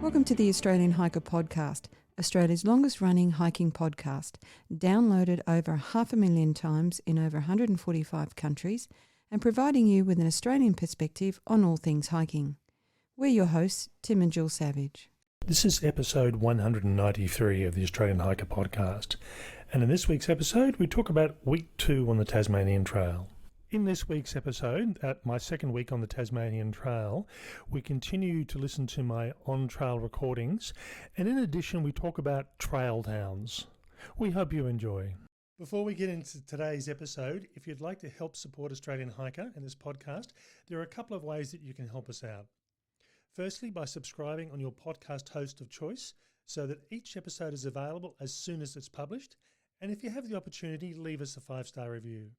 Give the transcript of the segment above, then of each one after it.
Welcome to the Australian Hiker Podcast, Australia's longest running hiking podcast, downloaded over 500,000 times in over 145 countries and providing you with an Australian perspective on all things hiking. We're your hosts, Tim and Jill Savage. This is episode 193 of the Australian Hiker Podcast, and in this week's episode we talk about week 2 on the Tasmanian Trail. In this week's episode, at my second week on the Tasmanian Trail, we continue to listen to my on-trail recordings, and in addition we talk about trail towns. We hope you enjoy. Before we get into today's episode, if you'd like to help support Australian Hiker and this podcast, there are a couple of ways that you can help us out. Firstly, by subscribing on your podcast host of choice so that each episode is available as soon as it's published, and if you have the opportunity, leave us a 5-star review.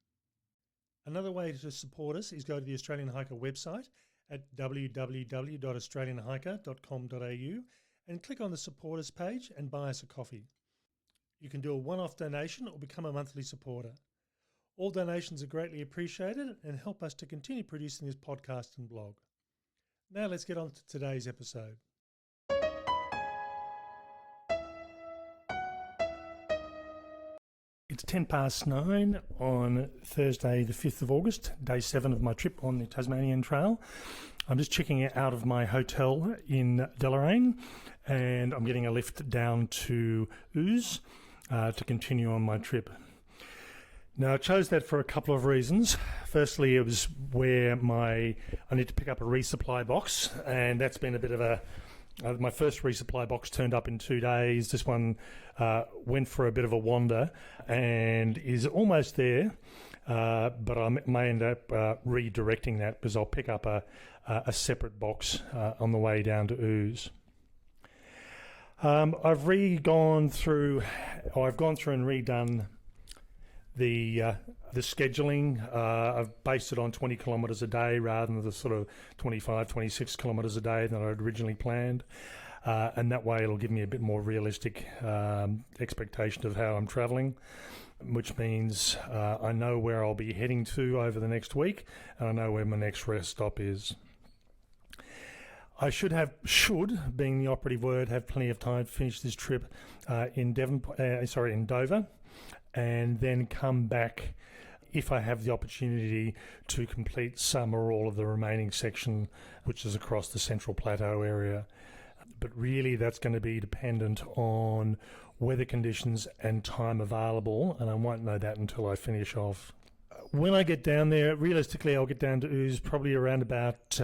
Another way to support us is go to the Australian Hiker website at www.australianhiker.com.au and click on the Support Us page and buy us a coffee. You can do a one-off donation or become a monthly supporter. All donations are greatly appreciated and help us to continue producing this podcast and blog. Now let's get on to today's episode. It's 9:10 on Thursday the 5th of August, day 7 of my trip on the Tasmanian Trail. I'm just checking out of my hotel in Deloraine and I'm getting a lift down to Ouse to continue on my trip. Now, I chose that for a couple of reasons. Firstly, it was where I need to pick up a resupply box, and that's been a bit of my first resupply box turned up in 2 days. This one went for a bit of a wander and is almost there, but I may end up redirecting that because I'll pick up a separate box on the way down to Ouse. I've gone through and redone the scheduling. I've based it on 20 kilometres a day rather than the sort of 25, 26 kilometres a day that I'd originally planned. And that way it'll give me a bit more realistic expectation of how I'm travelling, which means I know where I'll be heading to over the next week and I know where my next rest stop is. I should, being the operative word, have plenty of time to finish this trip in Dover, and then come back if I have the opportunity to complete some or all of the remaining section, which is across the Central Plateau area. But really that's going to be dependent on weather conditions and time available, and I won't know that until I finish off. When I get down there, realistically I'll get down to Ouse probably around about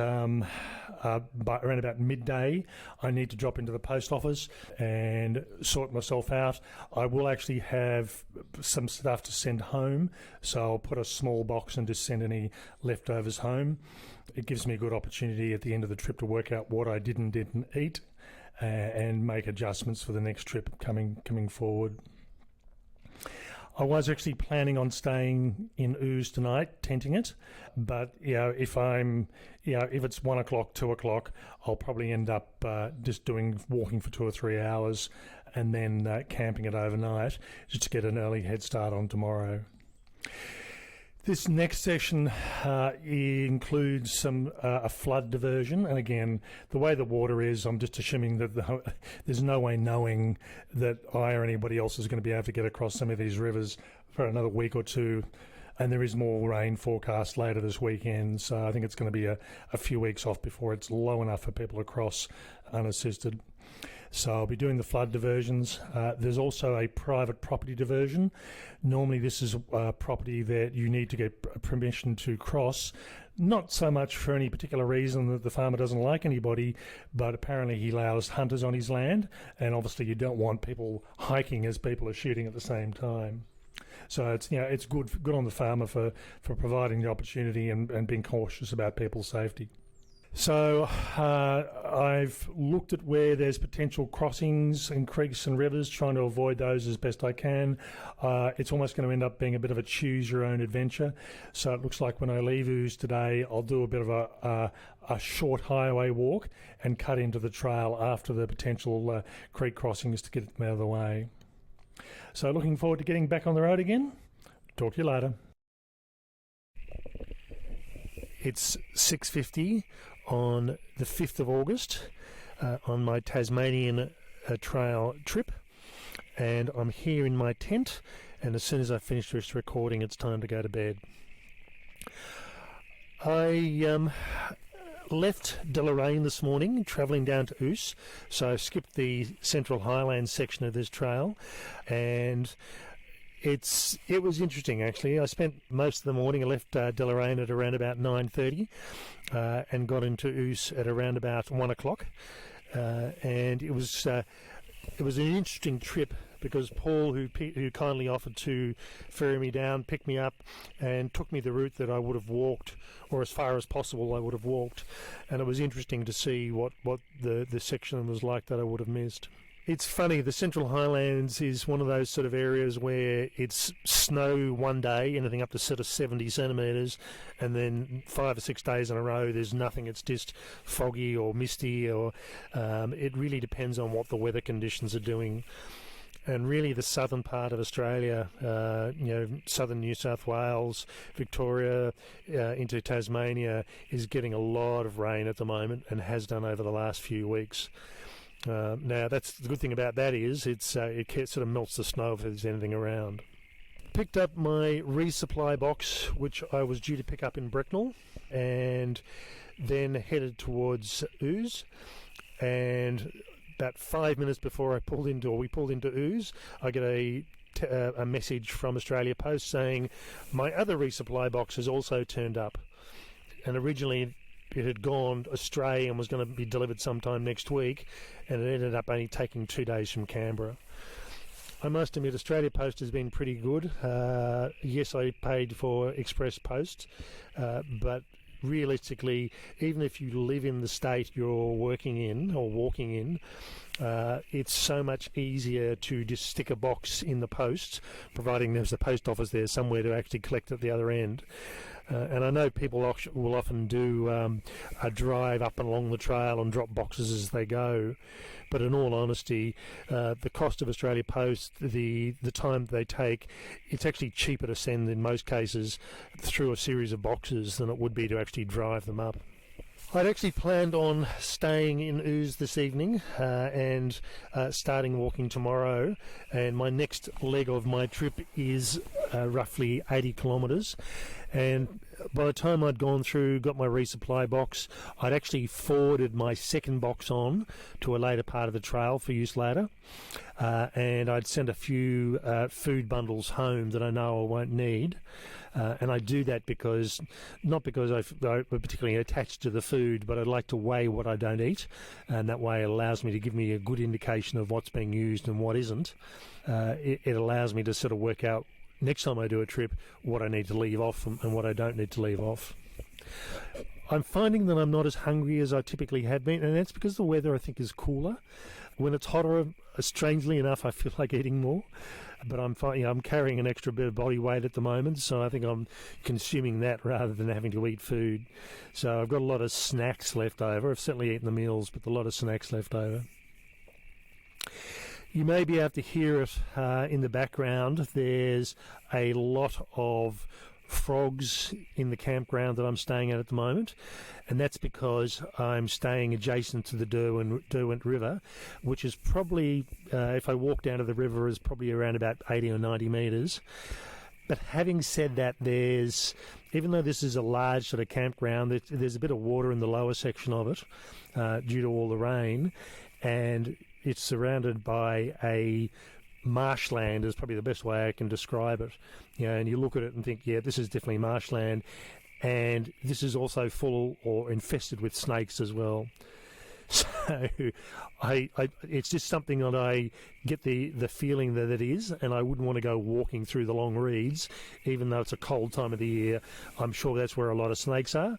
midday. I need to drop into the post office and sort myself out. I will actually have some stuff to send home, so I'll put a small box and just send any leftovers home. It gives me a good opportunity at the end of the trip to work out what I didn't eat and make adjustments for the next trip coming forward. I was actually planning on staying in Ouse tonight, tenting it, but if it's 1 o'clock, 2 o'clock, I'll probably end up just walking for 2 or 3 hours and then camping it overnight just to get an early head start on tomorrow. This next session includes a flood diversion, and again, the way the water is, I'm just assuming that there's no way knowing that I or anybody else is going to be able to get across some of these rivers for another week or two, and there is more rain forecast later this weekend, so I think it's going to be a few weeks off before it's low enough for people to cross unassisted. So I'll be doing the flood diversions. There's also a private property diversion. Normally this is a property that you need to get permission to cross, not so much for any particular reason that the farmer doesn't like anybody, but apparently he allows hunters on his land, and obviously you don't want people hiking as people are shooting at the same time. So it's good on the farmer for providing the opportunity and being cautious about people's safety. So I've looked at where there's potential crossings and creeks and rivers, trying to avoid those as best I can. It's almost going to end up being a bit of a choose-your-own adventure. So it looks like when I leave Ouse today, I'll do a bit of a short highway walk and cut into the trail after the potential creek crossings to get them out of the way. So looking forward to getting back on the road again. Talk to you later. It's 6:50 on the 5th of August. on my Tasmanian trail trip, and I'm here in my tent, and as soon as I finish this recording it's time to go to bed. I left Deloraine this morning, travelling down to Ouse, so I skipped the Central Highlands section of this trail, and it was interesting actually. I spent most of the morning. I left Deloraine at around about 9:30 and got into Ouse at around about 1 o'clock, and it was an interesting trip because Paul, who kindly offered to ferry me down, picked me up and took me the route that I would have walked, or as far as possible I would have walked, and it was interesting to see what the section was like that I would have missed. It's funny, the Central Highlands is one of those sort of areas where it's snow one day, anything up to sort of 70 centimetres, and then 5 or 6 days in a row there's nothing. It's just foggy or misty, or it really depends on what the weather conditions are doing. And really the southern part of Australia, southern New South Wales, Victoria, into Tasmania, is getting a lot of rain at the moment and has done over the last few weeks. Now, that's the good thing about that is it sort of melts the snow if there's anything around. Picked up my resupply box, which I was due to pick up in Bracknell, and then headed towards Ouse. And about 5 minutes before we pulled into Ouse, I get a message from Australia Post saying my other resupply box has also turned up. And originally it had gone astray and was going to be delivered sometime next week, and it ended up only taking 2 days from Canberra. I must admit, Australia Post has been pretty good. Yes, I paid for express post, but realistically, even if you live in the state you're working in or walking in, it's so much easier to just stick a box in the post, providing there's a post office there somewhere to actually collect at the other end. And I know people will often do a drive up and along the trail and drop boxes as they go. But in all honesty, the cost of Australia Post, the time they take, it's actually cheaper to send in most cases through a series of boxes than it would be to actually drive them up. I'd actually planned on staying in Ouse this evening and starting walking tomorrow, and my next leg of my trip is roughly 80 kilometres, and by the time I'd gone through, got my resupply box, I'd actually forwarded my second box on to a later part of the trail for use later, and I'd sent a few food bundles home that I know I won't need. And I do that not because I'm particularly attached to the food, but I'd like to weigh what I don't eat, and that way it allows me to give me a good indication of what's being used and what isn't. It allows me to sort of work out next time I do a trip what I need to leave off and what I don't need to leave off. I'm finding that I'm not as hungry as I typically have been, and that's because the weather, I think, is cooler. When it's hotter, strangely enough, I feel like eating more. But I'm carrying an extra bit of body weight at the moment, so I think I'm consuming that rather than having to eat food. So I've got a lot of snacks left over. I've certainly eaten the meals, but a lot of snacks left over. You may be able to hear it in the background. There's a lot of frogs in the campground that I'm staying at the moment, and that's because I'm staying adjacent to the Derwent River, which is probably, if I walk down to the river, is probably around about 80 or 90 metres. But having said that, even though this is a large sort of campground, there's a bit of water in the lower section of it due to all the rain, and it's surrounded by a marshland is probably the best way I can describe it. And you look at it and think, yeah, this is definitely marshland, and this is also full or infested with snakes as well. So it's just something that I get the feeling that it is, and I wouldn't want to go walking through the long reeds, even though it's a cold time of the year. I'm sure that's where a lot of snakes are,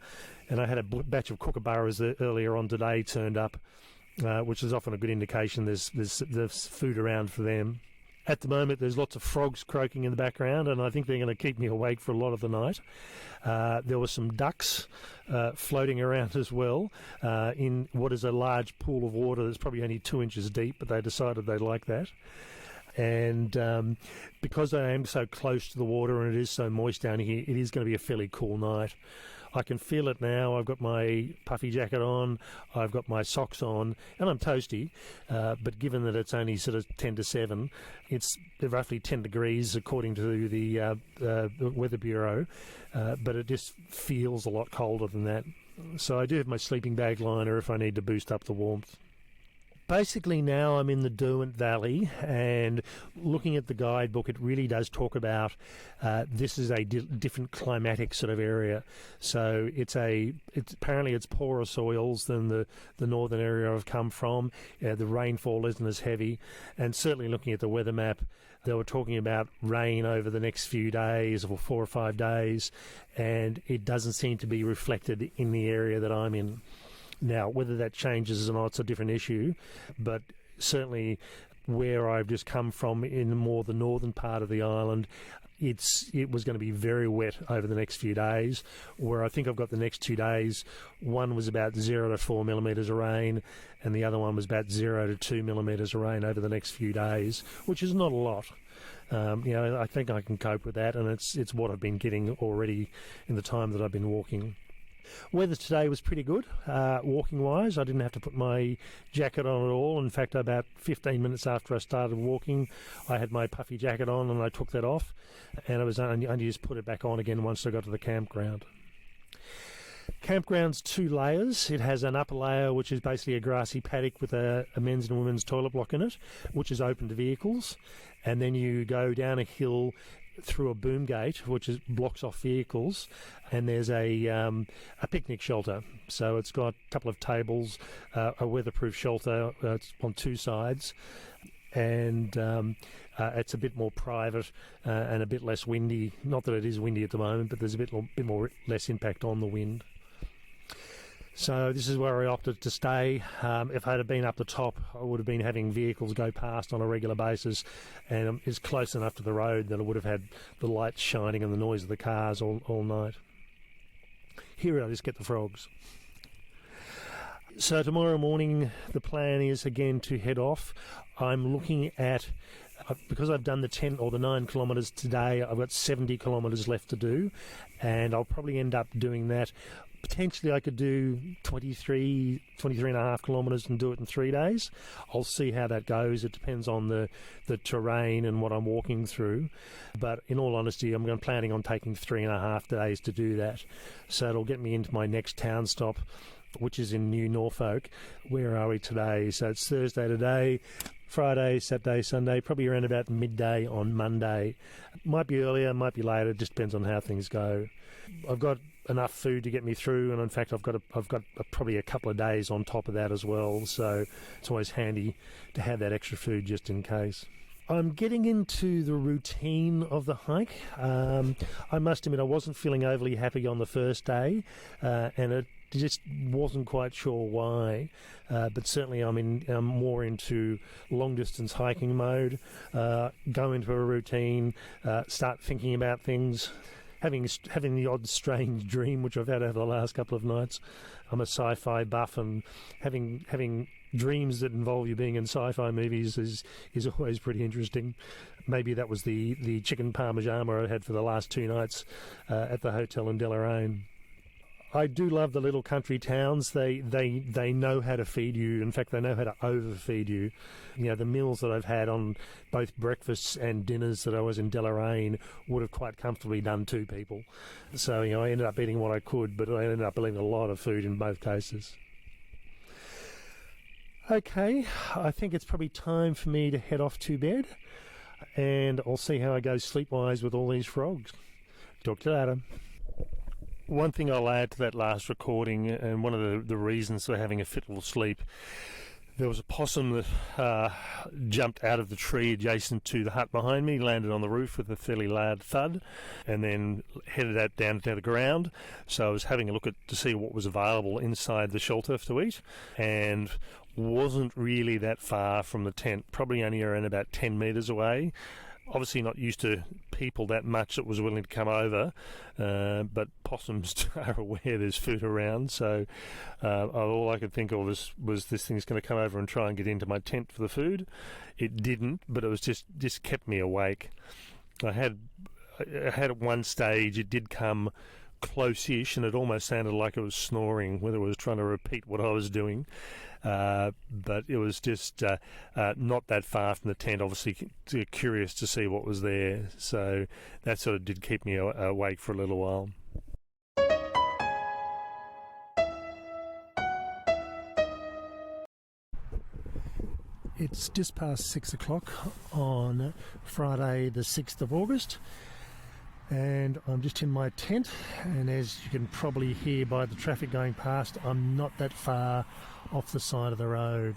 and I had a batch of kookaburras earlier on today turned up, which is often a good indication there's food around for them. At the moment, there's lots of frogs croaking in the background, and I think they're going to keep me awake for a lot of the night. There were some ducks floating around as well in what is a large pool of water that's probably only 2 inches deep, but they decided they like that. And because I am so close to the water and it is so moist down here, it is going to be a fairly cool night. I can feel it now. I've got my puffy jacket on, I've got my socks on, and I'm toasty. But given that it's only sort of 10 to 7, it's roughly 10 degrees according to the Weather Bureau, but it just feels a lot colder than that. So I do have my sleeping bag liner if I need to boost up the warmth. Basically now I'm in the Derwent Valley, and looking at the guidebook, it really does talk about this is a different climatic sort of area. So it's apparently it's poorer soils than the northern area I've come from. The rainfall isn't as heavy, and certainly looking at the weather map, they were talking about rain over the next few days, or 4 or 5 days, and it doesn't seem to be reflected in the area that I'm in. Now, whether that changes or not, it's a different issue, but certainly where I've just come from in more the northern part of the island, it was going to be very wet over the next few days, where I think I've got the next 2 days. One was about 0 to 4 millimetres of rain, and the other one was about 0 to 2 millimetres of rain over the next few days, which is not a lot. I think I can cope with that, and it's what I've been getting already in the time that I've been walking. Weather today was pretty good, walking-wise. I didn't have to put my jacket on at all. In fact, about 15 minutes after I started walking, I had my puffy jacket on and I took that off, and I only just put it back on again once I got to the campground. Campground's 2 layers. It has an upper layer, which is basically a grassy paddock with a men's and women's toilet block in it, which is open to vehicles. And then you go down a hill through a boom gate, which blocks off vehicles, and there's a picnic shelter. So it's got a couple of tables, a weatherproof shelter. It's on 2 sides, and it's a bit more private and a bit less windy. Not that it is windy at the moment, but there's a bit less impact on the wind. So this is where I opted to stay. If I had been up the top, I would have been having vehicles go past on a regular basis, and it's close enough to the road that I would have had the lights shining and the noise of the cars all night. Here I just get the frogs. So tomorrow morning the plan is again to head off. I'm looking at, because I've done the 10 or the 9 kilometres today, I've got 70 kilometres left to do, and I'll probably end up doing that. Potentially I could do 23 and a half kilometres and do it in 3 days. I'll see how that goes. It depends on the terrain and what I'm walking through. But in all honesty, I'm planning on taking 3.5 days to do that. So it'll get me into my next town stop, which is in New Norfolk. Where are we today? So it's Thursday today, Friday, Saturday, Sunday, probably around about midday on Monday. Might be earlier, might be later, it just depends on how things go. I've got enough food to get me through, and in fact I've got probably a couple of days on top of that as well, so it's always handy to have that extra food just in case. I'm getting into the routine of the hike. I must admit I wasn't feeling overly happy on the first day, and it just wasn't quite sure why, but certainly I'm more into long distance hiking mode. Go into a routine, start thinking about things, having the odd strange dream, which I've had over the last couple of nights. I'm a sci-fi buff, and having dreams that involve you being in sci-fi movies is always pretty interesting. Maybe that was the chicken parmigiana I had for the last 2 nights at the hotel in Deloraine. I do love the little country towns. They know how to feed you. In fact, they know how to overfeed you. You know, the meals that I've had on both breakfasts and dinners that I was in Deloraine would have quite comfortably done 2 people. So, I ended up eating what I could, but I ended up eating a lot of food in both cases. Okay, I think it's probably time for me to head off to bed, and I'll see how I go sleep-wise with all these frogs. Talk to you later. One thing I'll add to that last recording, and one of the reasons for having a fitful sleep, there was a possum that jumped out of the tree adjacent to the hut behind me, landed on the roof with a fairly loud thud, and then headed out down to the ground. So I was having a look to see what was available inside the shelter to eat, and wasn't really that far from the tent, probably only around about 10 metres away. Obviously not used to people that much that was willing to come over, but possums are aware there's food around, so all I could think of was this thing's going to come over and try and get into my tent for the food. It didn't, but it was just kept me awake. I had at one stage, it did come close-ish, and it almost sounded like it was snoring, whether it was trying to repeat what I was doing. But it was just not that far from the tent, obviously curious to see what was there. So that sort of did keep me awake for a little while. It's just past 6 o'clock on Friday the 6th of August, and I'm just in my tent, and as you can probably hear by the traffic going past, I'm not that far off the side of the road.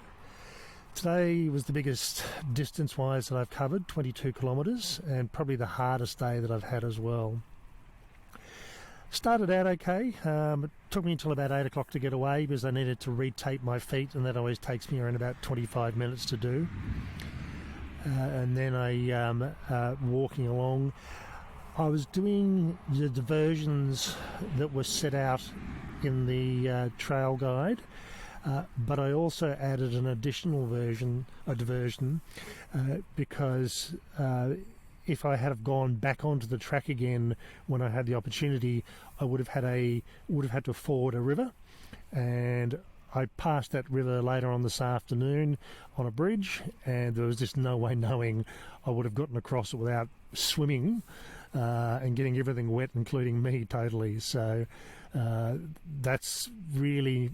Today was the biggest distance-wise that I've covered, 22 kilometres, and probably the hardest day that I've had as well. Started out okay. It took me until about 8 o'clock to get away because I needed to retape my feet, and that always takes me around about 25 minutes to do. And then walking along, I was doing the diversions that were set out in the trail guide, but I also added an additional diversion, because if I had have gone back onto the track again when I had the opportunity, I would have had to ford a river, and I passed that river later on this afternoon on a bridge, and there was just no way knowing I would have gotten across it without swimming and getting everything wet, including me totally. So that's really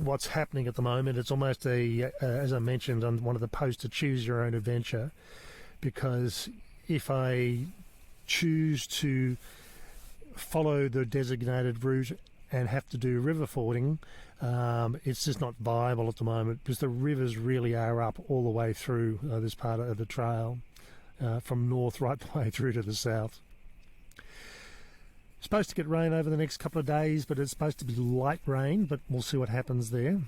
what's happening at the moment. It's almost as I mentioned on one of the posts, to choose your own adventure, because if I choose to follow the designated route and have to do river fording, it's just not viable at the moment, because the rivers really are up all the way through this part of the trail, from north right the way through to the south. Supposed to get rain over the next couple of days, but it's supposed to be light rain, but we'll see what happens there.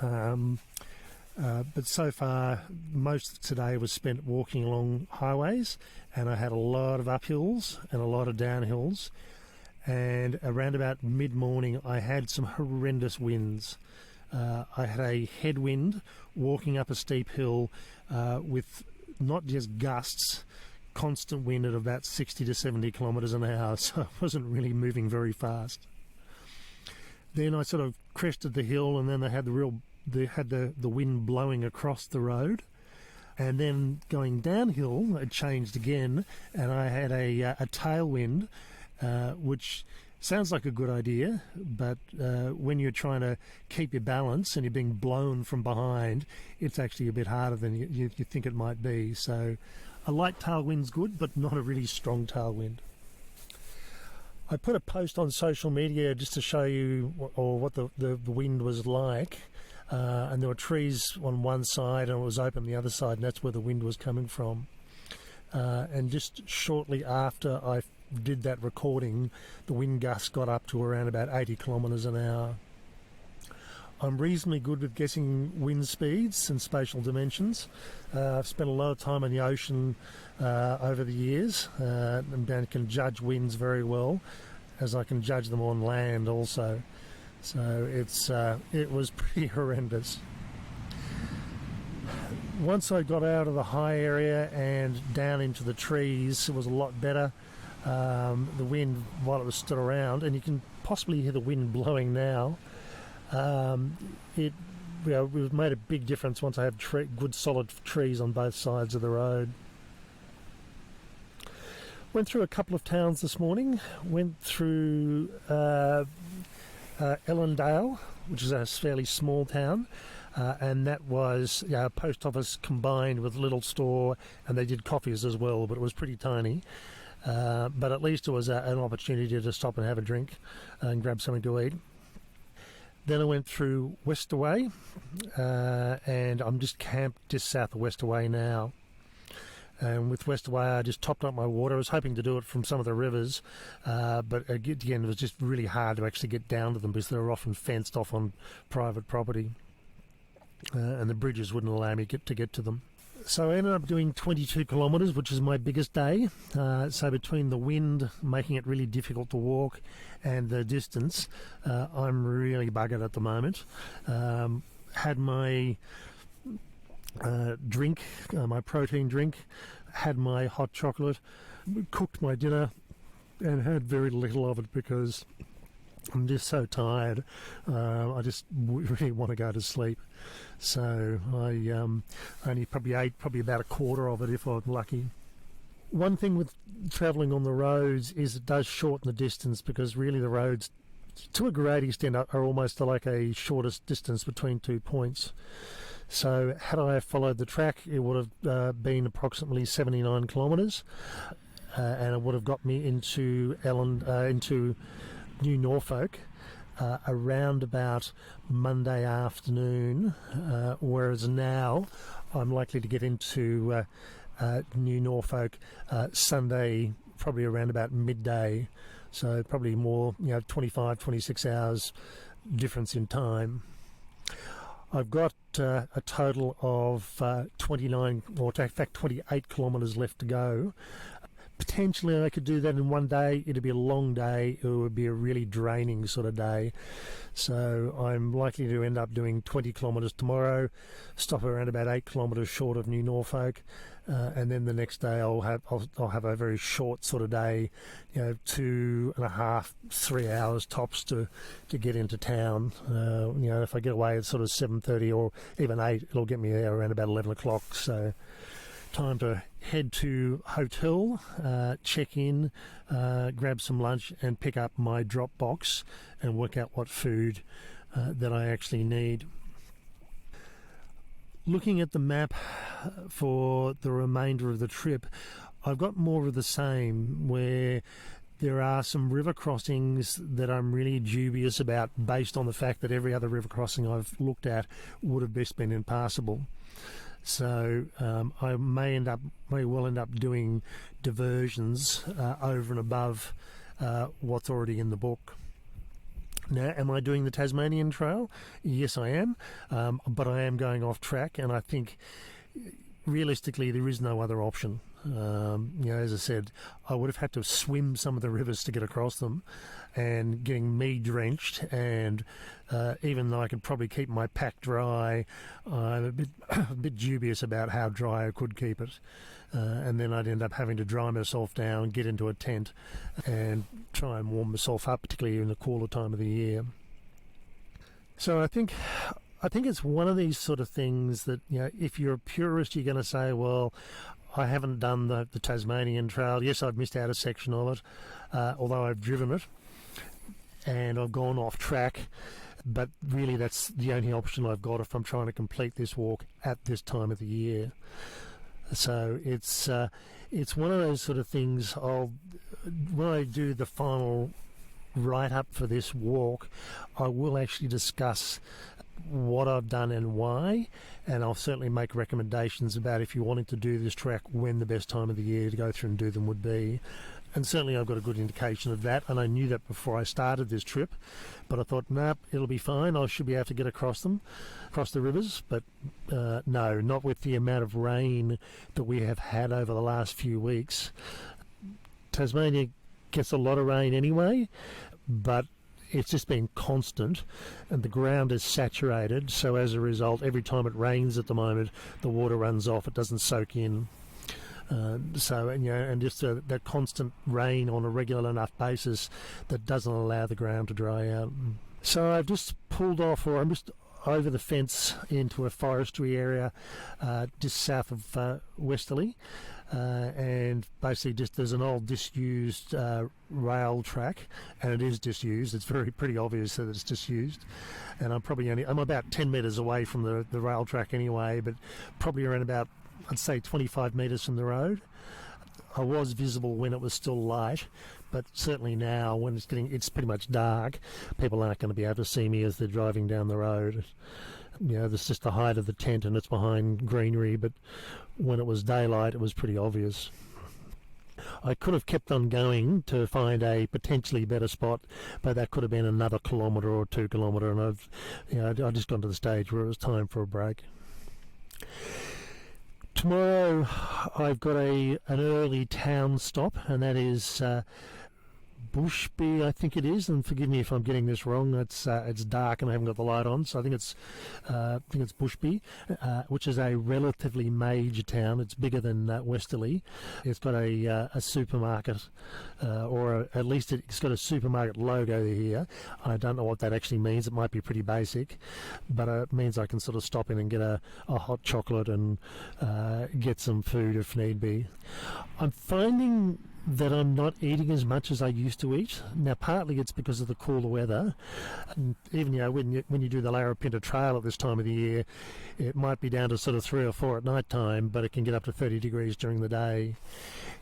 But so far, most of today was spent walking along highways, and I had a lot of uphills and a lot of downhills. And around about mid-morning, I had some horrendous winds. I had a headwind walking up a steep hill with not just gusts, constant wind at about 60 to 70 kilometres an hour, so I wasn't really moving very fast. Then I sort of crested the hill, and then they had the wind blowing across the road, and then going downhill it changed again, and I had a tailwind, which sounds like a good idea, but when you're trying to keep your balance and you're being blown from behind, it's actually a bit harder than you think it might be. So a light tailwind's good, but not a really strong tailwind. I put a post on social media just to show you what the wind was like. And there were trees on one side and it was open on the other side, and that's where the wind was coming from. And just shortly after I did that recording, the wind gusts got up to around about 80 kilometres an hour. I'm reasonably good with guessing wind speeds and spatial dimensions. I've spent a lot of time in the ocean over the years, and can judge winds very well, as I can judge them on land also. So it was pretty horrendous. Once I got out of the high area and down into the trees, it was a lot better. The wind, while it was stood around, and you can possibly hear the wind blowing now, it made a big difference once I had good solid trees on both sides of the road. Went through a couple of towns this morning. Went through Ellendale, which is a fairly small town, and that was a post office combined with a little store, and they did coffees as well, but it was pretty tiny. But at least it was an opportunity to stop and have a drink and grab something to eat. Then I went through Westaway, and I'm just camped just south of Westaway now. And with Westaway, I just topped up my water. I was hoping to do it from some of the rivers, but again, it was just really hard to actually get down to them because they were often fenced off on private property, and the bridges wouldn't allow me to get to them. So I ended up doing 22 kilometres, which is my biggest day. So between the wind making it really difficult to walk and the distance, I'm really buggered at the moment. Had my drink, my protein drink, had my hot chocolate, cooked my dinner, and had very little of it because I'm just so tired. I just really want to go to sleep. So I only probably ate about a quarter of it if I'm lucky. One thing with travelling on the roads is it does shorten the distance, because really the roads, to a great extent, are almost like a shortest distance between 2 points. So had I followed the track, it would have been approximately 79 kilometres, and it would have got me into New Norfolk around about Monday afternoon, whereas now I'm likely to get into New Norfolk Sunday, probably around about midday. So probably more, 25, 26 hours difference in time. I've got a total of 29, or in fact 28 kilometres left to go. Potentially I could do that in one day. It'd be a long day. It would be a really draining sort of day. So I'm likely to end up doing 20 kilometres tomorrow, stop around about 8 kilometres short of New Norfolk, and then the next day I'll have a very short sort of day, 2.5, 3 hours tops to get into town. If I get away at sort of 7:30 or even 8, it'll get me there around about 11 o'clock. So time to head to hotel, check in, grab some lunch and pick up my drop box and work out what food that I actually need. Looking at the map for the remainder of the trip, I've got more of the same, where there are some river crossings that I'm really dubious about, based on the fact that every other river crossing I've looked at would have best been impassable. So I may well end up doing diversions over and above what's already in the book. Now, am I doing the Tasmanian Trail? Yes, I am, but I am going off track, and I think realistically there is no other option. As I said, I would have had to swim some of the rivers to get across them, and getting me drenched, and even though I could probably keep my pack dry, I'm a bit dubious about how dry I could keep it. And then I'd end up having to dry myself down, get into a tent and try and warm myself up, particularly in the cooler time of the year. So I think it's one of these sort of things that, if you're a purist, you're going to say, well, I haven't done the Tasmanian Trail. Yes, I've missed out a section of it, although I've driven it, and I've gone off track. But really that's the only option I've got if I'm trying to complete this walk at this time of the year. So it's one of those sort of things. When I do the final write-up for this walk, I will actually discuss what I've done and why, and I'll certainly make recommendations about, if you wanted to do this track, when the best time of the year to go through and do them would be. And certainly I've got a good indication of that, and I knew that before I started this trip, but I thought, it'll be fine, I should be able to get across the rivers. But no, not with the amount of rain that we have had over the last few weeks. Tasmania gets a lot of rain anyway, but it's just been constant, and the ground is saturated, so as a result, every time it rains at the moment, the water runs off, it doesn't soak in. And just that constant rain on a regular enough basis that doesn't allow the ground to dry out. So I've just pulled off, or I'm just over the fence into a forestry area just south of Westerly, and basically there's an old disused rail track, and it is disused. It's pretty obvious that it's disused, and I'm about 10 metres away from the rail track anyway, but probably around about, I'd say, 25 metres from the road. I was visible when it was still light, but certainly now when it's pretty much dark, people aren't going to be able to see me as they're driving down the road. There's just the height of the tent and it's behind greenery, but when it was daylight it was pretty obvious. I could have kept on going to find a potentially better spot, but that could have been another kilometre or 2 kilometre, and I've just gone to the stage where it was time for a break. Tomorrow I've got an early town stop, and that is Bushby, I think it is, and forgive me if I'm getting this wrong. It's dark and I haven't got the light on, so I think it's Bushby, which is a relatively major town. It's bigger than Westerly. It's got a supermarket, at least it's got a supermarket logo here. I don't know what that actually means. It might be pretty basic, but it means I can sort of stop in and get a hot chocolate and get some food if need be. I'm finding that I'm not eating as much as I used to eat. Now, partly it's because of the cooler weather. And even when you do the Larapinta Trail at this time of the year, it might be down to sort of 3 or 4 at night time, but it can get up to 30 degrees during the day.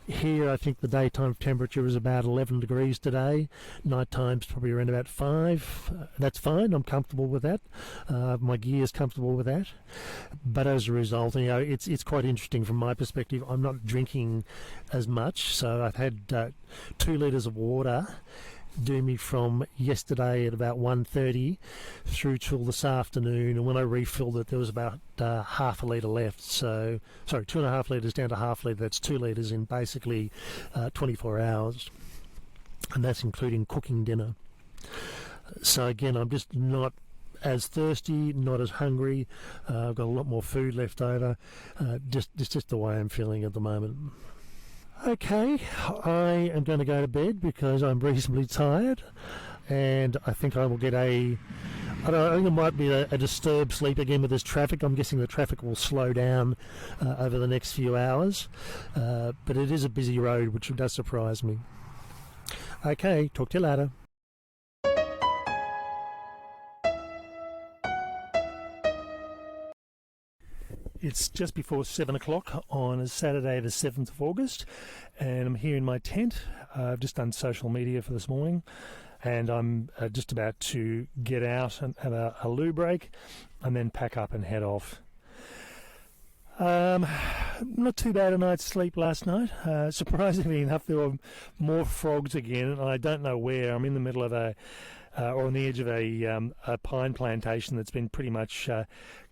Here, I think the daytime temperature is about 11 degrees today. Night time's probably around about 5. That's fine. I'm comfortable with that. My gear's comfortable with that. But as a result, it's quite interesting from my perspective. I'm not drinking as much, so I've had 2 litres of water do me from yesterday at about 1:30 through till this afternoon, and when I refilled it there was about half a litre left. So, sorry, 2.5 litres down to half litre. That's 2 litres in basically 24 hours, and that's including cooking dinner. So again, I'm just not as thirsty, not as hungry. I've got a lot more food left over. It's just the way I'm feeling at the moment. Okay, I am going to go to bed because I'm reasonably tired, and I think I will get I think it might be a disturbed sleep again with this traffic. I'm guessing the traffic will slow down over the next few hours, but it is a busy road, which does surprise me. Okay, talk to you later. It's just before 7 o'clock on a Saturday the 7th of August, and I'm here in my tent. I've just done social media for this morning, and I'm just about to get out and have a loo break and then pack up and head off. Not too bad a night's sleep last night. Surprisingly enough, there were more frogs again, and I don't know where. I'm in the middle of or on the edge of a pine plantation that's been pretty much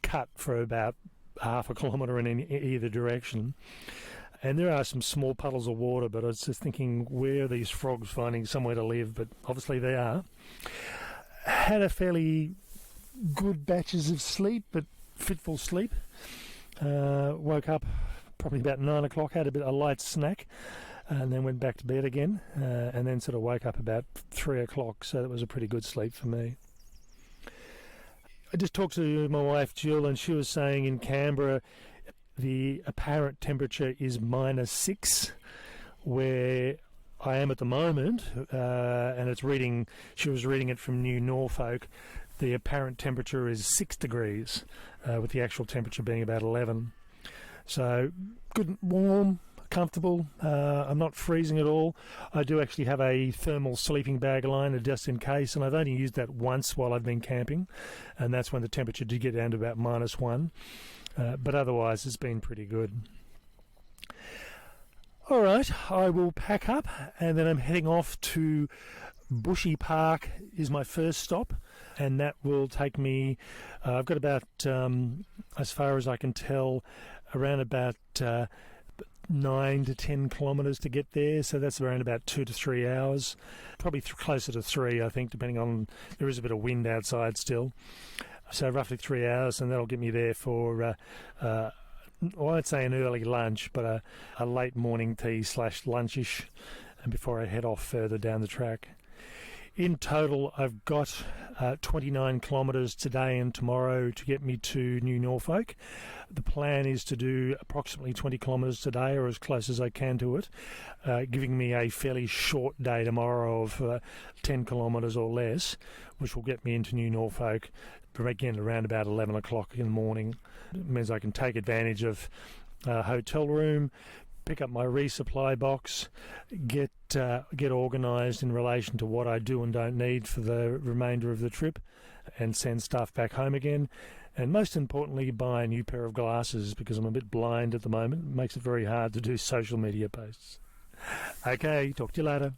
cut for about half a kilometre in either direction, and there are some small puddles of water, but I was just thinking, where are these frogs finding somewhere to live? But obviously they are. Had a fairly good batches of sleep, but fitful sleep. Woke up probably about 9 o'clock, had a light snack, and then went back to bed again, and then sort of woke up about 3 o'clock, so that was a pretty good sleep for me. I just talked to my wife Jill, and she was saying in Canberra the apparent temperature is -6, where I am at the moment, and it's reading. She was reading it from New Norfolk. The apparent temperature is 6 degrees, with the actual temperature being about 11. So good, warm, comfortable. I'm not freezing at all. I do actually have a thermal sleeping bag liner just in case, and I've only used that once while I've been camping, and that's when the temperature did get down to about -1. But otherwise it's been pretty good. All right, I will pack up, and then I'm heading off to Bushy Park is my first stop, and that will take me, I've got about, as far as I can tell, around about 9 to 10 kilometres to get there, so that's around about 2 to 3 hours, probably closer to 3, I think, depending on, there is a bit of wind outside still, so roughly 3 hours, and that'll get me there for I won't say an early lunch, but a late morning tea / lunchish, and before I head off further down the track. In total, I've got 29 kilometres today and tomorrow to get me to New Norfolk. The plan is to do approximately 20 kilometres today, or as close as I can to it, giving me a fairly short day tomorrow of 10 kilometres or less, which will get me into New Norfolk again around about 11 o'clock in the morning. It means I can take advantage of a hotel room, pick up my resupply box, get organised in relation to what I do and don't need for the remainder of the trip, and send stuff back home again. And most importantly, buy a new pair of glasses, because I'm a bit blind at the moment. It makes it very hard to do social media posts. Okay, talk to you later.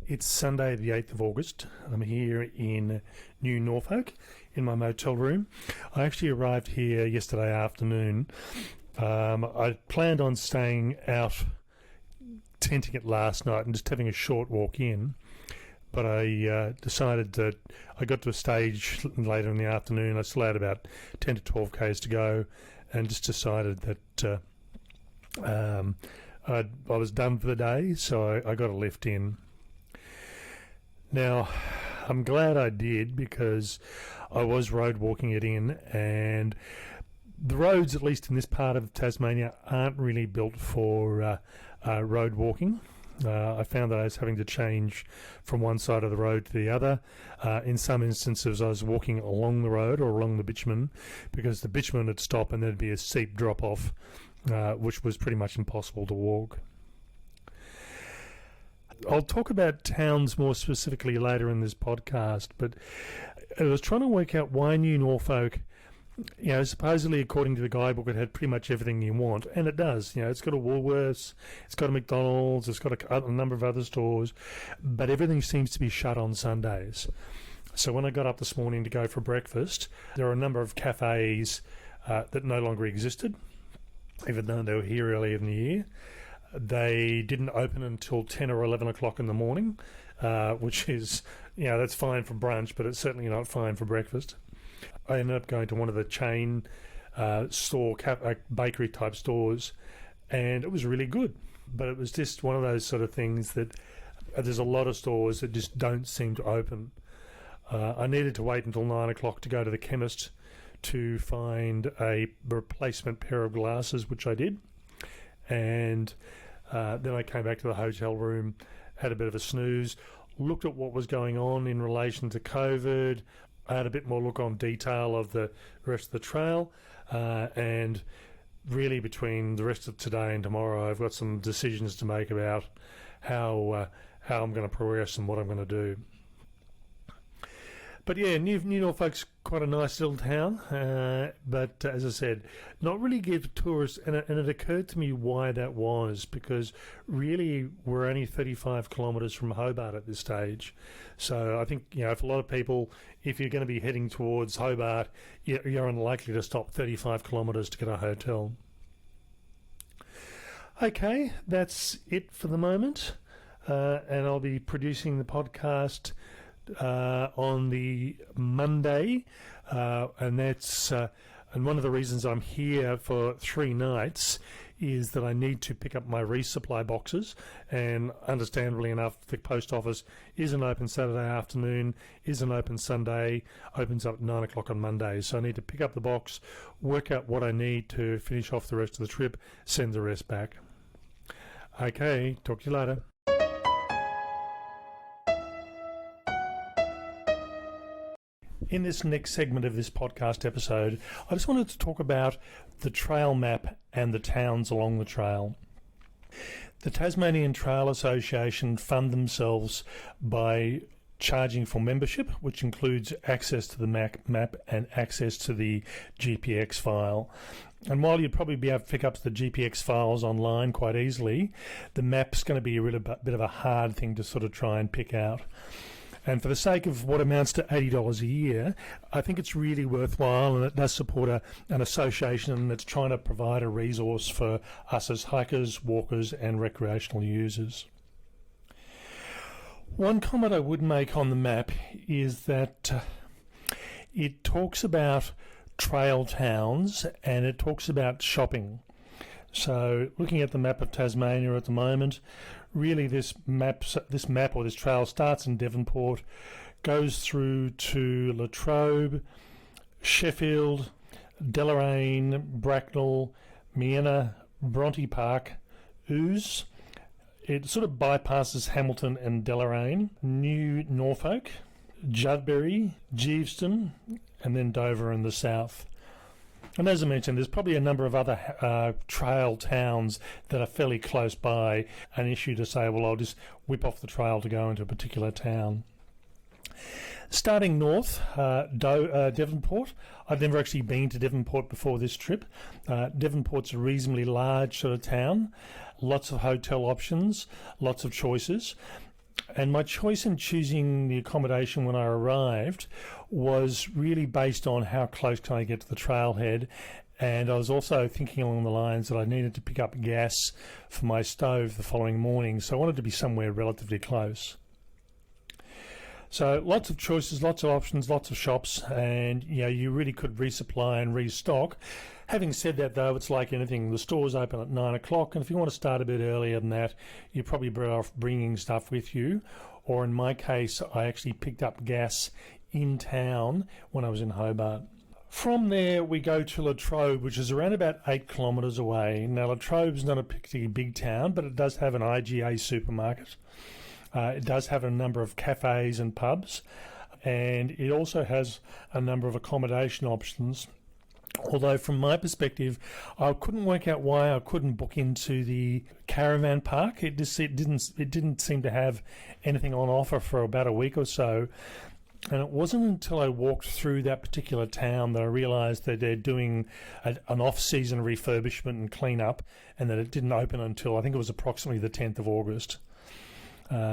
It's Sunday the 8th of August. I'm here in New Norfolk in my motel room. I actually arrived here yesterday afternoon, I planned on staying out, tenting it last night and just having a short walk in, but I decided that I got to a stage later in the afternoon. I still had about 10 to 12 k's to go, and just decided that I was done for the day, so I got a lift in. Now, I'm glad I did, because I was road walking it in, and the roads, at least in this part of Tasmania, aren't really built for road walking. I found that I was having to change from one side of the road to the other. In some instances, I was walking along the road or along the bitumen, because the bitumen would stop and there'd be a steep drop-off, which was pretty much impossible to walk. I'll talk about towns more specifically later in this podcast, but I was trying to work out why New Norfolk, supposedly according to the guidebook, it had pretty much everything you want, and it does. It's got a Woolworths, it's got a McDonald's, it's got a number of other stores, but everything seems to be shut on Sundays. So when I got up this morning to go for breakfast, there were a number of cafes that no longer existed, even though they were here earlier in the year. They didn't open until 10 or 11 o'clock in the morning, which is, that's fine for brunch, but it's certainly not fine for breakfast. I ended up going to one of the chain bakery type stores, and it was really good. But it was just one of those sort of things that there's a lot of stores that just don't seem to open. I needed to wait until 9 o'clock to go to the chemist to find a replacement pair of glasses, which I did. And then I came back to the hotel room, had a bit of a snooze, looked at what was going on in relation to COVID. I had a bit more look on detail of the rest of the trail, and really between the rest of today and tomorrow, I've got some decisions to make about how I'm going to progress and what I'm going to do. But yeah, New Norfolk's quite a nice little town, but as I said, not really geared for tourists, and it occurred to me why that was, because really we're only 35 kilometres from Hobart at this stage. So I think, if a lot of people, if you're going to be heading towards Hobart, you're unlikely to stop 35 kilometres to get a hotel. Okay, that's it for the moment, and I'll be producing the podcast on the Monday, and that's and one of the reasons I'm here for 3 nights is that I need to pick up my resupply boxes, and understandably enough, the post office isn't open Saturday afternoon, isn't open Sunday, opens up at 9 o'clock on Monday, so I need to pick up the box, work out what I need to finish off the rest of the trip, send the rest back. Okay, talk to you later. In this next segment of this podcast episode, I just wanted to talk about the trail map and the towns along the trail. The Tasmanian Trail Association fund themselves by charging for membership, which includes access to the map and access to the GPX file. And while you'd probably be able to pick up the GPX files online quite easily, the map's going to be a really bit of a hard thing to sort of try and pick out. And for the sake of what amounts to $80 a year, I think it's really worthwhile, and it does support an association that's trying to provide a resource for us as hikers, walkers and recreational users. One comment I would make on the map is that it talks about trail towns and it talks about shopping. So looking at the map of Tasmania at the moment, really this trail starts in Devonport, goes through to Latrobe, Sheffield, Deloraine, Bracknell, Miena, Bronte Park, Ouse. It sort of bypasses Hamilton and Deloraine, New Norfolk, Judbury, Geeveston, and then Dover in the south. And as I mentioned, there's probably a number of other trail towns that are fairly close by, an issue to say, well, I'll just whip off the trail to go into a particular town. Starting north, Devonport. I've never actually been to Devonport before this trip. Devonport's a reasonably large sort of town, lots of hotel options, lots of choices. And my choice in choosing the accommodation when I arrived was really based on how close can I get to the trailhead And I was also thinking along the lines that I needed to pick up gas for my stove the following morning, so I wanted to be somewhere relatively close. So lots of choices, lots of options, lots of shops, and you really could resupply and restock. Having said that, though, it's like anything. The store's open at 9 o'clock, and if you want to start a bit earlier than that, you're probably better off bringing stuff with you. Or in my case, I actually picked up gas in town when I was in Hobart. From there, we go to Latrobe, which is around about 8 kilometres away. Now, Latrobe's not a particularly big town, but it does have an IGA supermarket. It does have a number of cafes and pubs, and it also has a number of accommodation options. Although from my perspective, I couldn't work out why I couldn't book into the caravan park. It didn't seem to have anything on offer for about a week or so. And it wasn't until I walked through that particular town that I realised that they're doing an off-season refurbishment and clean-up, and that it didn't open until I think it was approximately the 10th of August.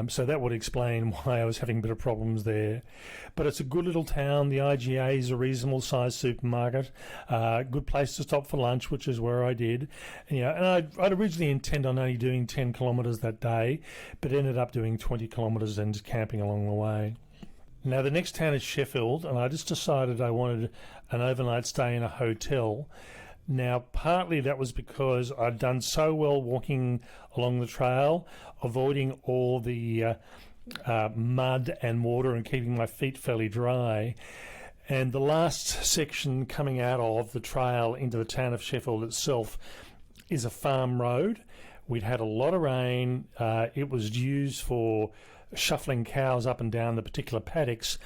So that would explain why I was having a bit of problems there. But it's a good little town. The IGA is a reasonable sized supermarket. Good place to stop for lunch, which is where I did. And I'd originally intend on only doing 10 kilometres that day, but ended up doing 20 kilometres and camping along the way. Now, the next town is Sheffield, and I just decided I wanted an overnight stay in a hotel. Now, partly that was because I'd done so well walking along the trail, avoiding all the mud and water and keeping my feet fairly dry. And the last section coming out of the trail into the town of Sheffield itself is a farm road. We'd had a lot of rain. It was used for shuffling cows up and down the particular paddocks.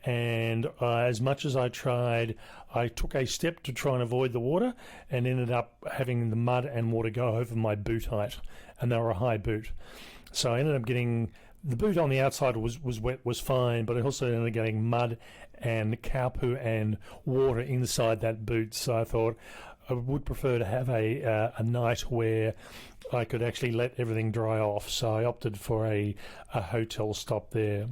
And as much as I tried, I took a step to try and avoid the water and ended up having the mud and water go over my boot height, and they were a high boot. So I ended up getting the boot on the outside was wet, was fine, but I also ended up getting mud and cow poo and water inside that boot. So I thought I would prefer to have a night where I could actually let everything dry off. So I opted for a hotel stop there.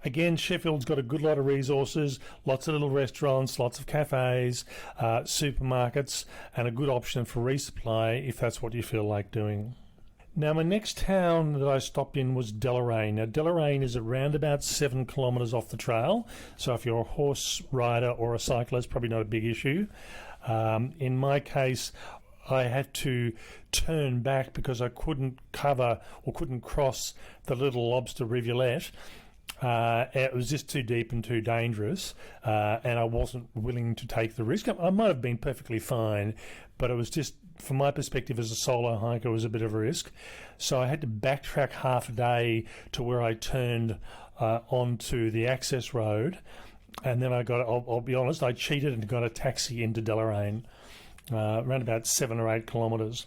Again, Sheffield's got a good lot of resources, lots of little restaurants, lots of cafes, supermarkets, and a good option for resupply if that's what you feel like doing. Now, my next town that I stopped in was Deloraine. Now, Deloraine is around about 7 kilometres off the trail, so if you're a horse rider or a cyclist, probably not a big issue. In my case, I had to turn back because I couldn't cover or couldn't cross the Little Lobster rivulet. It was just too deep and too dangerous, and I wasn't willing to take the risk. I might have been perfectly fine, but it was just, from my perspective as a solo hiker, it was a bit of a risk. So I had to backtrack half a day to where I turned onto the access road, and then I'll be honest, I cheated and got a taxi into Deloraine, around about 7 or 8 kilometres.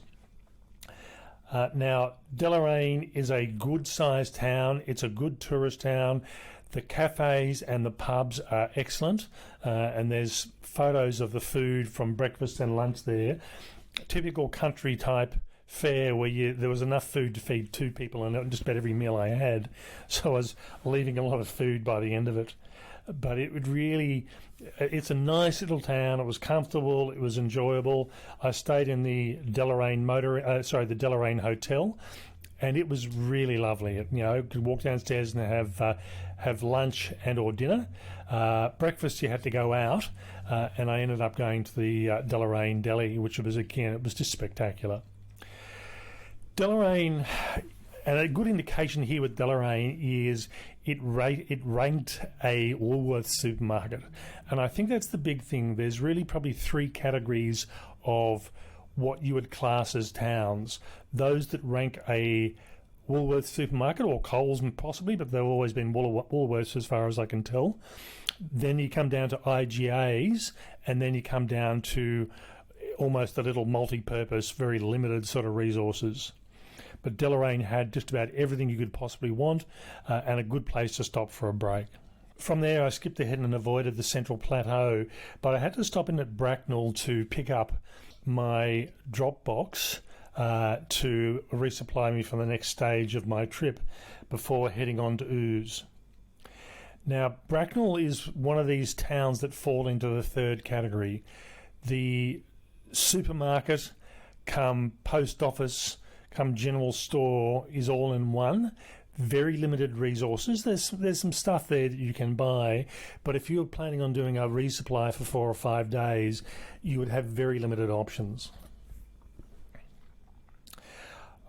Now, Deloraine is a good-sized town. It's a good tourist town. The cafes and the pubs are excellent, and there's photos of the food from breakfast and lunch there. Typical country-type fare where there was enough food to feed 2 people in just about every meal I had, so I was leaving a lot of food by the end of it. But it's a nice little town. It was comfortable. It was enjoyable. I stayed in the Deloraine the Deloraine Hotel, and it was really lovely. You could walk downstairs and have lunch and or dinner. Breakfast you had to go out, and I ended up going to the Deloraine Deli, which was it was just spectacular. Deloraine. And a good indication here with Deloraine is it ranked a Woolworths supermarket. And I think that's the big thing. There's really probably 3 categories of what you would class as towns. Those that rank a Woolworths supermarket, or Coles possibly, but they've always been Woolworths as far as I can tell. Then you come down to IGAs, and then you come down to almost a little multi-purpose, very limited sort of resources. But Deloraine had just about everything you could possibly want, and a good place to stop for a break. From there, I skipped ahead and avoided the Central Plateau, but I had to stop in at Bracknell to pick up my drop box to resupply me for the next stage of my trip before heading on to Ouse. Now, Bracknell is one of these towns that fall into the 3rd category. the supermarket, come post office, come general store is all in one. Very limited resources. There's some stuff there that you can buy, but if you're planning on doing a resupply for 4 or 5 days, you would have very limited options.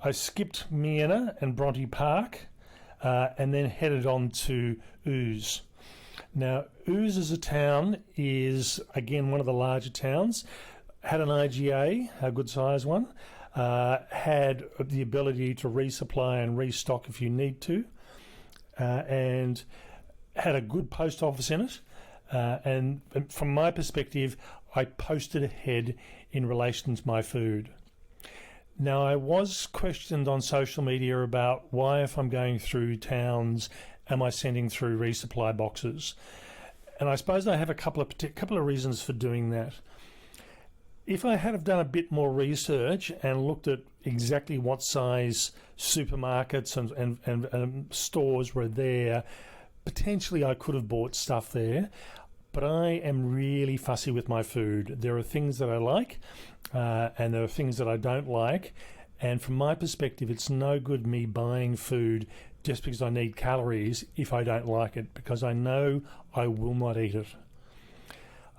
I skipped Miena and Bronte Park and then headed on to Ouse. Now, Ouse as a town is, again, one of the larger towns. Had an IGA, a good size one. Had the ability to resupply and restock if you need to, and had a good post office in it. And from my perspective, I posted ahead in relation to my food. Now, I was questioned on social media about why, if I'm going through towns, am I sending through resupply boxes? And I suppose I have a couple of reasons for doing that. If I had have done a bit more research and looked at exactly what size supermarkets and stores were there, potentially I could have bought stuff there. But I am really fussy with my food. There are things that I like and there are things that I don't like. And from my perspective, it's no good me buying food just because I need calories if I don't like it, because I know I will not eat it.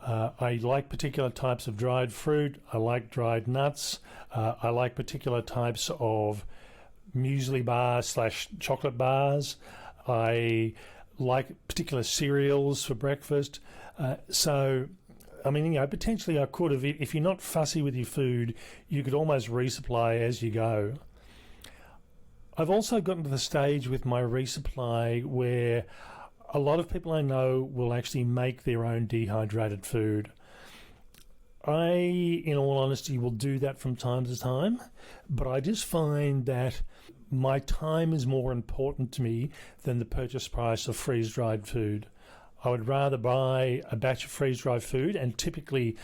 I like particular types of dried fruit. I like dried nuts. I like particular types of muesli bars / chocolate bars. I like particular cereals for breakfast. So, I mean, potentially I could have, if you're not fussy with your food, you could almost resupply as you go. I've also gotten to the stage with my resupply where a lot of people I know will actually make their own dehydrated food. I, in all honesty, will do that from time to time, but I just find that my time is more important to me than the purchase price of freeze-dried food. I would rather buy a batch of freeze-dried food, and typically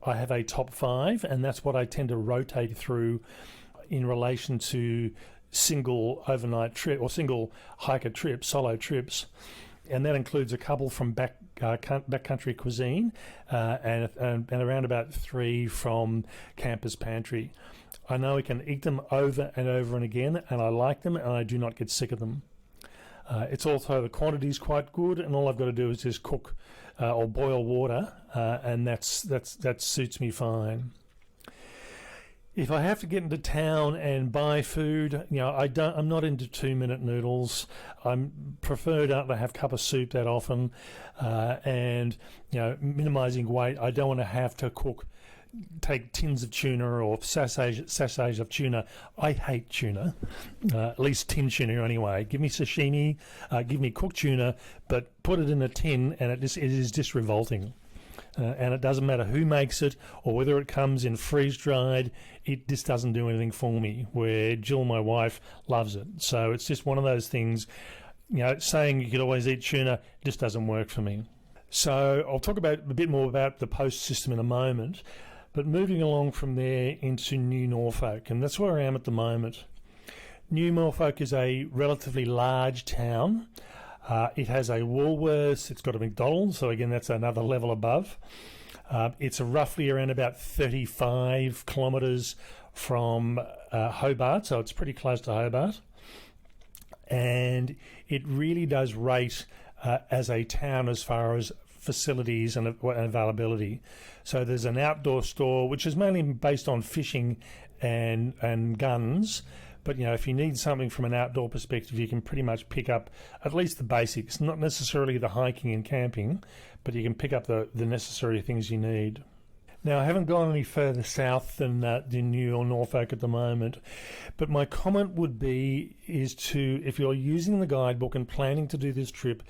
I have a top 5, and that's what I tend to rotate through in relation to single overnight trip or single hiker trips, solo trips. And that includes a couple from backcountry cuisine and around about 3 from campus pantry. I know I can eat them over and over and again, and I like them, and I do not get sick of them. It's also, the quantity is quite good, and all I've got to do is just cook or boil water, and that suits me fine. If I have to get into town and buy food, I'm not into 2-minute noodles. I prefer not to have a cup of soup that often, and minimising weight. I don't want to have to take tins of tuna or sachets of tuna. I hate tuna, at least tin tuna anyway. Give me sashimi, give me cooked tuna, but put it in a tin, and it is just revolting. And it doesn't matter who makes it or whether it comes in freeze-dried, it just doesn't do anything for me, where Jill, my wife, loves it. So it's just one of those things, saying you could always eat tuna just doesn't work for me. So I'll talk a bit more about the post system in a moment, but moving along from there into New Norfolk, and that's where I am at the moment. New Norfolk is a relatively large town. It has a Woolworths, it's got a McDonald's, so again that's another level above. It's roughly around about 35 kilometres from Hobart, so it's pretty close to Hobart. And it really does rate as a town as far as facilities and availability. So there's an outdoor store, which is mainly based on fishing and guns. But, if you need something from an outdoor perspective, you can pretty much pick up at least the basics, not necessarily the hiking and camping, but you can pick up the necessary things you need. Now, I haven't gone any further south than New Norfolk at the moment, but my comment would be if you're using the guidebook and planning to do this trip,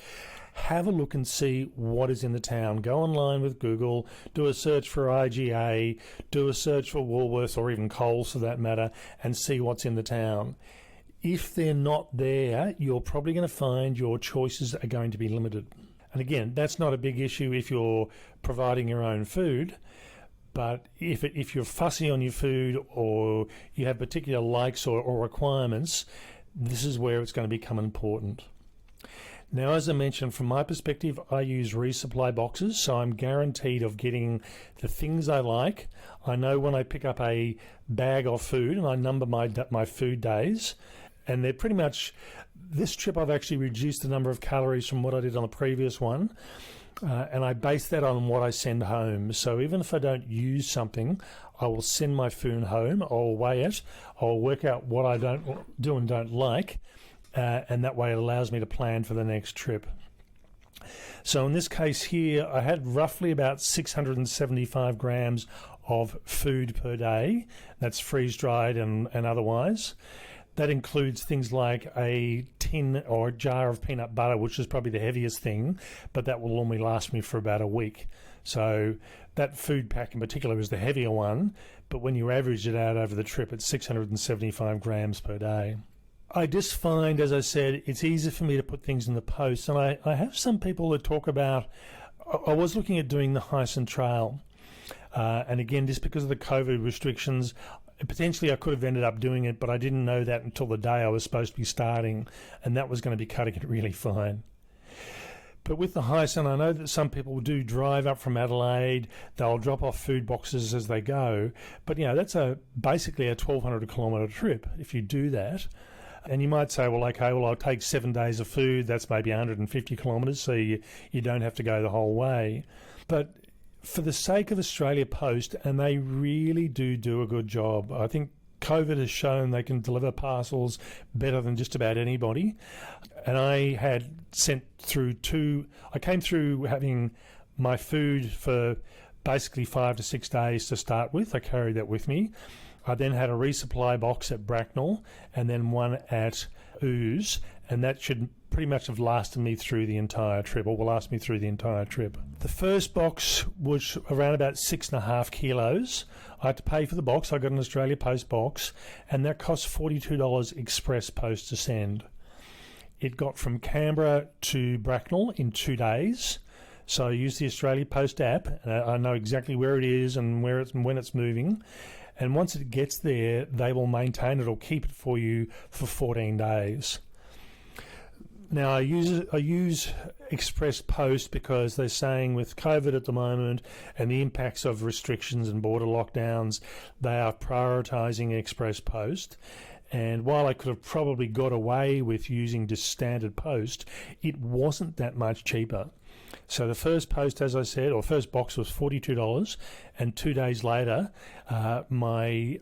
have a look and see what is in the town. Go online with Google, do a search for IGA, do a search for Woolworths or even Coles for that matter, and see what's in the town. If they're not there, you're probably going to find your choices are going to be limited. And again, that's not a big issue if you're providing your own food, but if you're fussy on your food or you have particular likes or requirements, this is where it's going to become important. Now, as I mentioned, from my perspective, I use resupply boxes, so I'm guaranteed of getting the things I like. I know when I pick up a bag of food, and I number my food days, and they're pretty much, this trip I've actually reduced the number of calories from what I did on the previous one, and I base that on what I send home. So even if I don't use something, I will send my food home, I'll weigh it, I'll work out what I don't do and don't like, and that way it allows me to plan for the next trip. So in this case here, I had roughly about 675 grams of food per day. That's freeze-dried and otherwise. That includes things like a tin or a jar of peanut butter, which is probably the heaviest thing, but that will only last me for about a week. So that food pack in particular is the heavier one, but when you average it out over the trip, it's 675 grams per day. I just find, as I said, it's easy for me to put things in the post. And I have some people that talk about, I was looking at doing the Hyson Trail. And again, just because of the COVID restrictions, potentially I could have ended up doing it, but I didn't know that until the day I was supposed to be starting. And that was going to be cutting it really fine. But with the Hyson, I know that some people do drive up from Adelaide. They'll drop off food boxes as they go. But, that's basically a 1,200 kilometre trip if you do that. And you might say, well, okay, I'll take 7 days of food. That's maybe 150 kilometres, so you don't have to go the whole way. But for the sake of Australia Post, and they really do a good job. I think COVID has shown they can deliver parcels better than just about anybody. And I had sent through I came through having my food for basically 5 to 6 days to start with. I carried that with me. I then had a resupply box at Bracknell and then one at Ooze, and that should pretty much have lasted me through the entire trip, or will last me through the entire trip. The first box was around about 6.5 kilos. I had to pay for the box. I got an Australia Post box, and that cost $42 express post to send. It got from Canberra to Bracknell in 2 days. So I used the Australia Post app, and I know exactly where it is and when it's moving. And once it gets there, they will maintain it or keep it for you for 14 days. Now, I use Express Post because they're saying with COVID at the moment and the impacts of restrictions and border lockdowns, they are prioritising Express Post. And while I could have probably got away with using just standard post, it wasn't that much cheaper. So the first post, as I said, or first box was $42, and 2 days later, my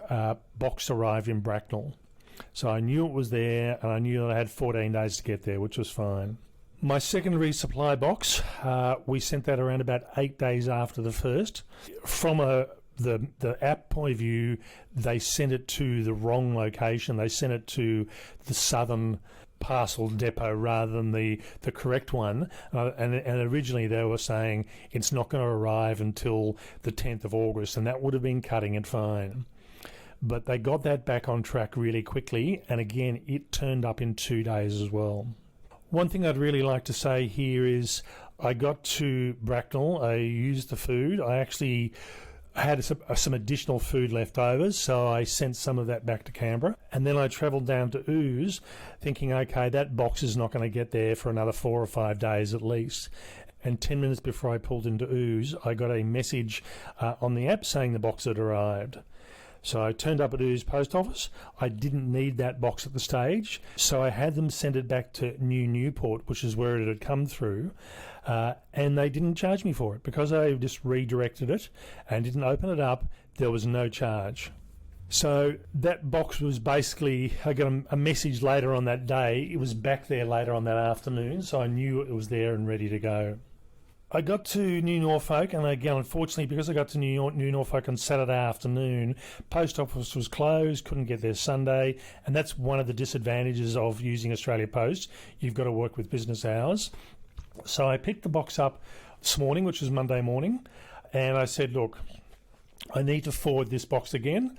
box arrived in Bracknell. So I knew it was there, and I knew that I had 14 days to get there, which was fine. My second resupply box, we sent that around about 8 days after the first. From the app point of view, they sent it to the wrong location. They sent it to the southern parcel depot rather than the correct one, and originally they were saying it's not going to arrive until the 10th of August, and that would have been cutting it fine. But they got that back on track really quickly, and again it turned up in 2 days as well. One thing I'd really like to say here is I got to Bracknell, I used the food, I actually had some additional food left over, so I sent some of that back to Canberra. And then I travelled down to Ooze thinking, okay, that box is not going to get there for another 4 or 5 days at least. And 10 minutes before I pulled into Ooze, I got a message on the app saying the box had arrived. So I turned up at Ooze Post Office. I didn't need that box at the stage, so I had them send it back to Newport, which is where it had come through, and they didn't charge me for it because I just redirected it and didn't open it up. There was no charge. So that box was basically, I got a message later on that day. It was back there later on that afternoon, so I knew it was there and ready to go. I got to New Norfolk, and again, unfortunately, because I got to New Norfolk on Saturday afternoon, post office was closed, couldn't get there Sunday, and that's one of the disadvantages of using Australia Post. You've got to work with business hours. So I picked the box up this morning, which was Monday morning, and I said, look, I need to forward this box again.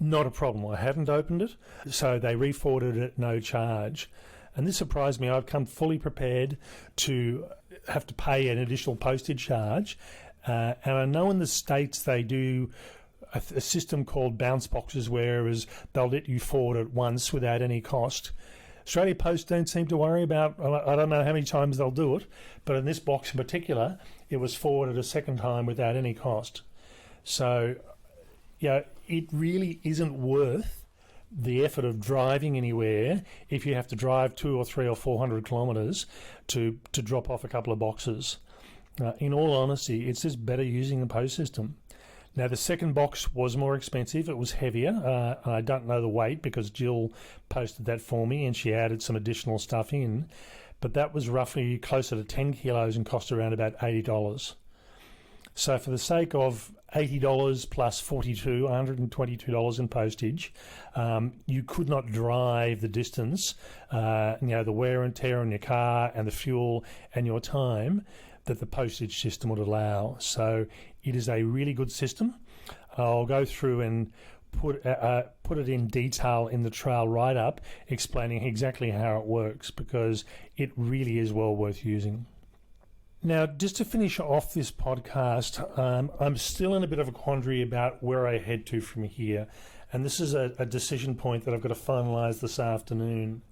Not a problem. I hadn't opened it, so they re-forwarded it at no charge. And this surprised me. I've come fully prepared to have to pay an additional postage charge. And I know in the States they do a system called bounce boxes, whereas they'll let you forward it once without any cost. Australia Post don't seem to worry about, I don't know how many times they'll do it, but in this box in particular, it was forwarded a second time without any cost. So, it really isn't worth the effort of driving anywhere if you have to drive 200 or 300 or 400 kilometres to drop off a couple of boxes. In all honesty, it's just better using the post system. Now, the second box was more expensive. It was heavier. I don't know the weight because Jill posted that for me and she added some additional stuff in. But that was roughly closer to 10 kilos and cost around about $80. So for the sake of $80 plus $122 in postage, you could not drive the distance, the wear and tear on your car and the fuel and your time that the postage system would allow. So it is a really good system. I'll go through and put it in detail in the trail write-up, explaining exactly how it works, because it really is well worth using. Now, just to finish off this podcast, I'm still in a bit of a quandary about where I head to from here, and this is a decision point that I've got to finalise this afternoon.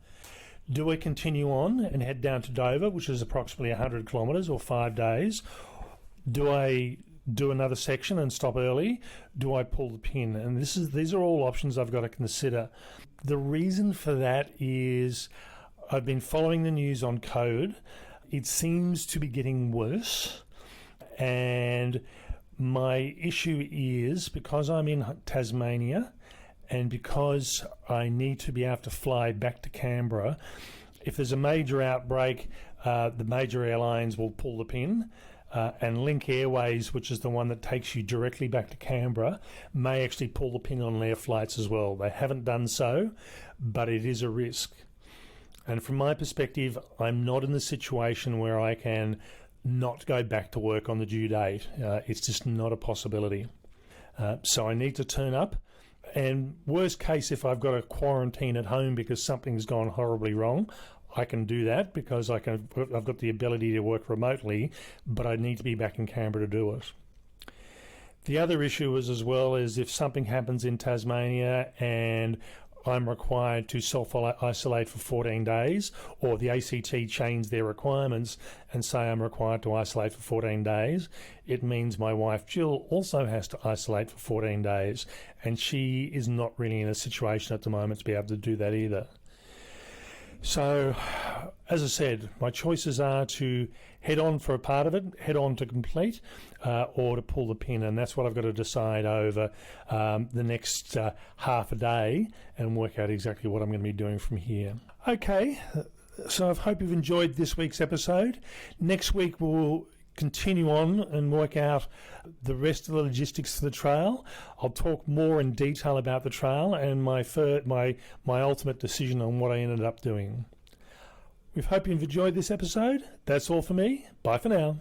Do I continue on and head down to Dover, which is approximately 100 kilometres or 5 days? Do I do another section and stop early? Do I pull the pin? And these are all options I've got to consider. The reason for that is I've been following the news on code. It seems to be getting worse, and my issue is because I'm in Tasmania and because I need to be able to fly back to Canberra, if there's a major outbreak, the major airlines will pull the pin, and Link Airways, which is the one that takes you directly back to Canberra, may actually pull the pin on their flights as well. They haven't done so, but it is a risk. And from my perspective, I'm not in the situation where I can not go back to work on the due date. It's just not a possibility. So I need to turn up. And worst case, if I've got a quarantine at home because something's gone horribly wrong, I can do that because I've got the ability to work remotely, but I need to be back in Canberra to do it. The other issue is, as well, is if something happens in Tasmania and I'm required to self-isolate for 14 days, or the ACT change their requirements and say I'm required to isolate for 14 days, it means my wife Jill also has to isolate for 14 days, and she is not really in a situation at the moment to be able to do that either. So, as I said, my choices are to head on for a part of it, head on to complete, or to pull the pin, and that's what I've got to decide over the next half a day and work out exactly what I'm going to be doing from here. Okay, so I hope you've enjoyed this week's episode. Next week we'll continue on and work out the rest of the logistics for the trail. I'll talk more in detail about the trail and my ultimate decision on what I ended up doing. We hope you've enjoyed this episode. That's all for me. Bye for now.